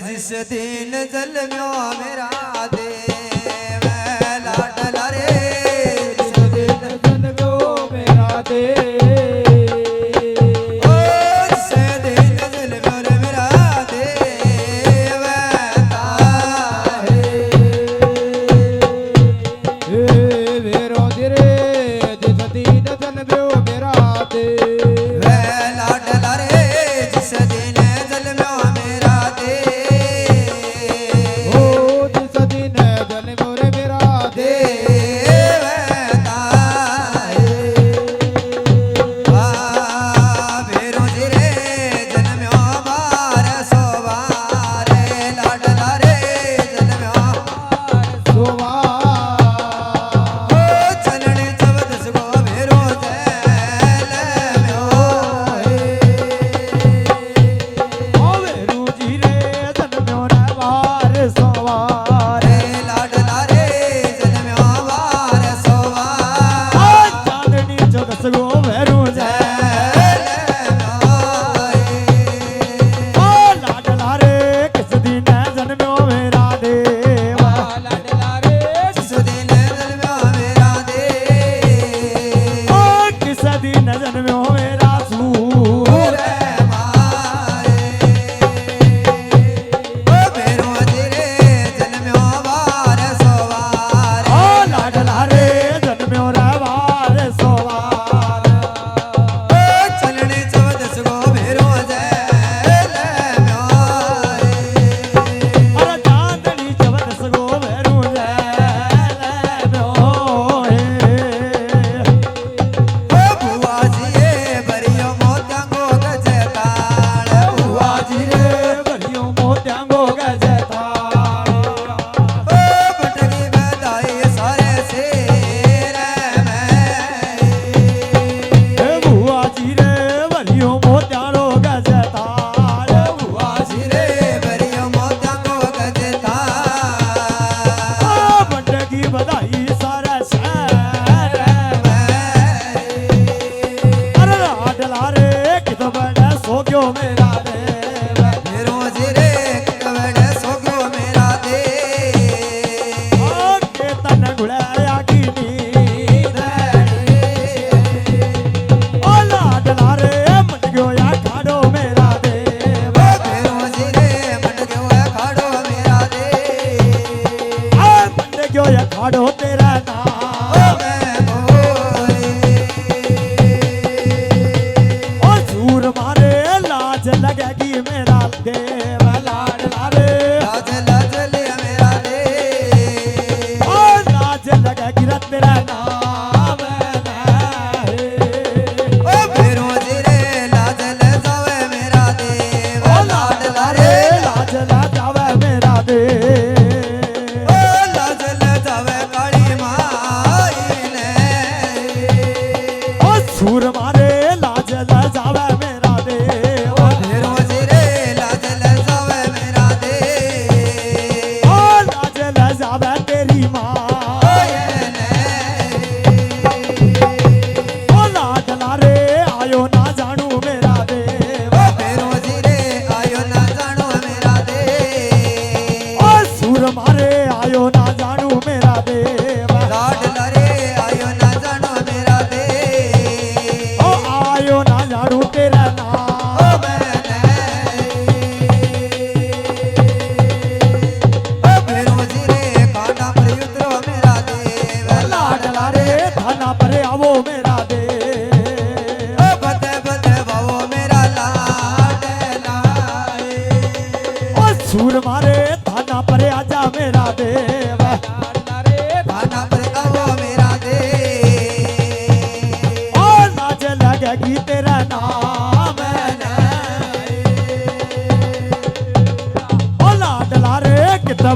जिस दिन जलम्यो मेरा देव लाडला रे जिस दिन जलम्यो मेरा देव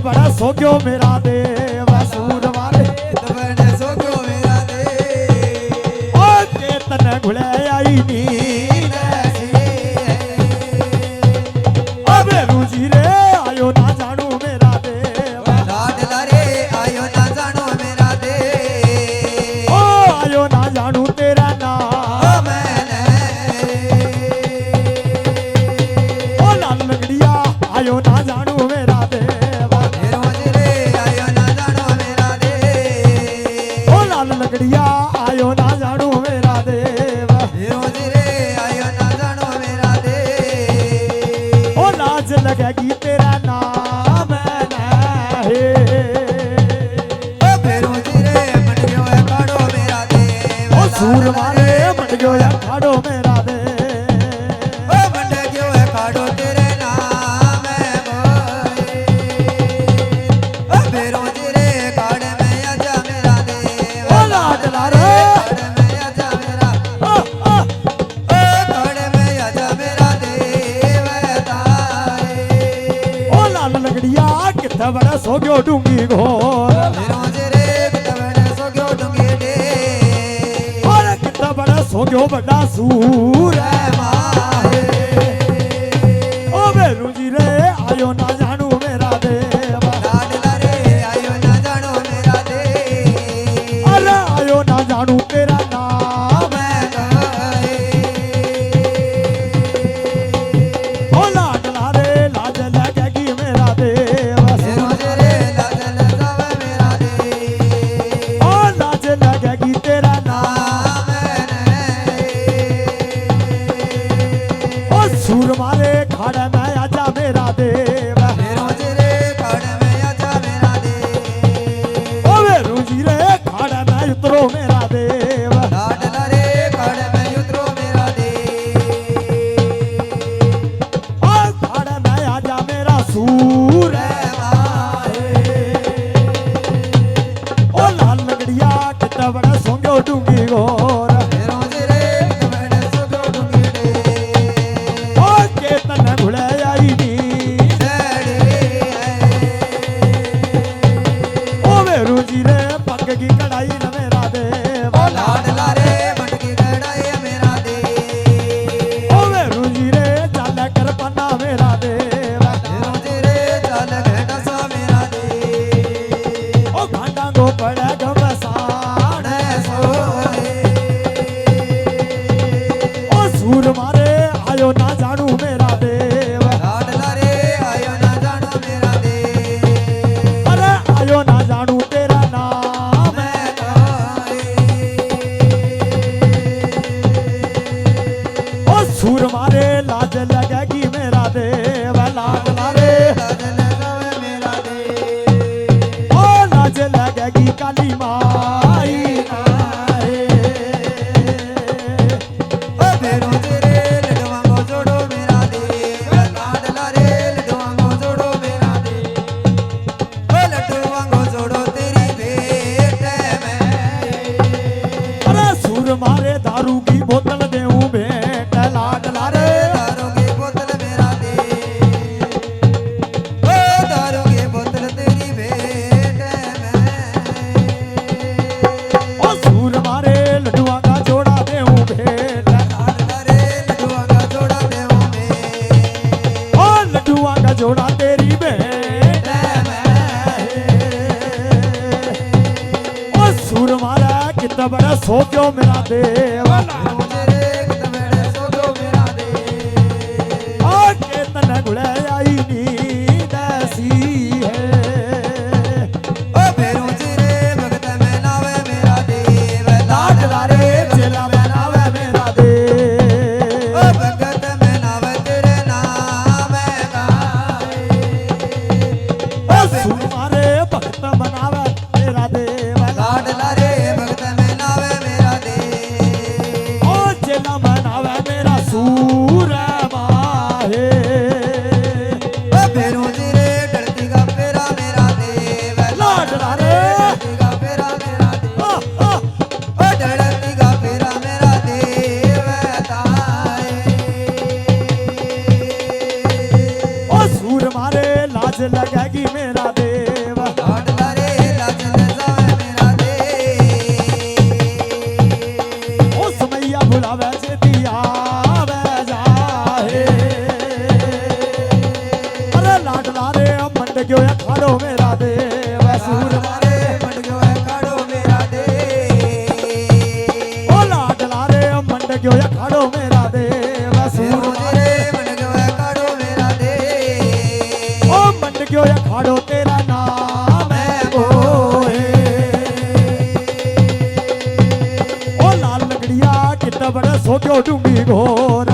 बड़ा सोग्यो मेरा देव सूर वाले बड़ा सोग्यो मेरा देव ओ चेतन घुले आई नींद अबे रुचि रे आयो ना जानू मेरा देव लाडला रे आयो ना जानू मेरा देव ओ आयो ना जानू तेरा नाम मैंने ओ लाल लगड़िया आयो ना जानू लाज लगेगी तेरा नाम नहीं। ओ फेरू जी रे मंड गयो है खाड़ो मेरा देव ओ सूर मारे मंड गयो है खाड़ो मेरा दे। ओ मंड गयो है खाड़ो तेरे नाम बोए ओ फेरू जी रे खाड़े में आजा मेरा देव ओ लाडला रे खाड़े में आजा मेरा ओ खाड़े में आजा मेरा देव ताए ओ लाल लगड़िया किथे बड़ा सो गयो डूंगी घोर। फेरू जी रे कतवड़े सो गयो डूंगी डे और किथे बड़ा सो गयो बड़ा सूर। माहे ओ बेरू जी रे आयो ना जानू मेरा देवा। लाडला रे आयो ना जानो मेरा देव अरे आयो ना जानू तेरा नाम। मैं गाए ओ लाडला रे लाज लगेगी मेरा देवा। फेरू जी रे लगन जावे मेरा देव ओ लाज लगेगी तेरा नाम। ओ सूर मारे खाड़े में आजा मेरा देवा। फेरू जी रे खाड़े में आजा मेरा देव ओ बेरू जी रे खाड़े में उतरो मेरा देवा। लाडला रे खाड़े में उतरो मेरा देव ओ खाड़े में आजा मेरा सूर। ओ लाल लगड़िया कितना बड़ा सोंगो डूंगी घोर। फेरू जी रे कतवड़े सो गयो डूंगी डे ओ केतन घुले आई नी। ओ बेरू जी रे पग की कढ़ाई न मेरा देवा। लाडला रे मटकी गड़ाए मेरा देव ओ बेरू जी रे चाल कर पन्ना मेरा देवा। फेरू जी रे चाल घटा सा मेरा देव ओ घाटा गो पड़े घमसान। सोए ओ सूर मारे आयो ना जानू मेरा देवा। लाडला रे आयो ना जानो मेरा देव अरे आयो ना जानू तेरा नाम। मैं गाए ओ सूर मारे लाज लगेगी मेरा देवा। लाडला रे लगन जावे मेरा देव ओ लाज लगेगी काली माई नाए। ओ फेरू जी रे लडवा को जोड़ो मेरा देव लाडला रे लडवा को जोड़ो मेरा देव ओ लडवा को जोड़ो तेरी भेंट में अरे सूर मारे दारू की बोतल देऊं भेंट। लाडला रे दारू की बोतल मेरा देव ओ दारू की बोतल तेरी भेंट में ओ सूर मारे लड्डुआ का जोड़ा देऊं भेंट। लाडला रे लडवा का जोड़ा देऊं मैं ओ लड्डुआ का जोड़ा तेरी भेंट में। ओ सूर मारा कितना बड़ा सो क्यों मेरा देवा। मुझे रे कतवड़े सो गयो मेरा देव ओ केतन घुले आई नींद ऐसी है। ओ फेरू जी रे भगत में नावे मेरा देव लाडला रे चेला बनावे मेरा देव। ओ भगत में नावे तेरे नाम गाए ओ सूर मारे भक्त बनावे मेरा देवा। लाडला रे भगत में नावे मेरा देव ओ चेला बनावे मेरा सूर माहे। ओ फेरू जी रे डरती का फेरा मेरा देव लाडला रे डरती का फेरा मेरा देव ओ ओ डरती का फेरा मेरा देव ताए ओ सूर मारे लाज लगेगी मेरा देवा। लाडला रे लगन जावे मेरा देव ओ समैया भुलावे से दिया वे जाहे। अरे लाडला रे मंड गयो या खाड़ो मेरा देवा। सूर मारे मंड गयो है खाड़ो मेरा देव ओ लाडला रे मंड गयो या खाड़ो मेरा देवा। सूर फेरू जी रे मंड गयो है खाड़ो मेरा देव ओ मंड गयो या खाड़ो तेरा नाम है गोहे। ओ लाल लगड़िया कितना बड़ा सो गयो डूंगी घोर।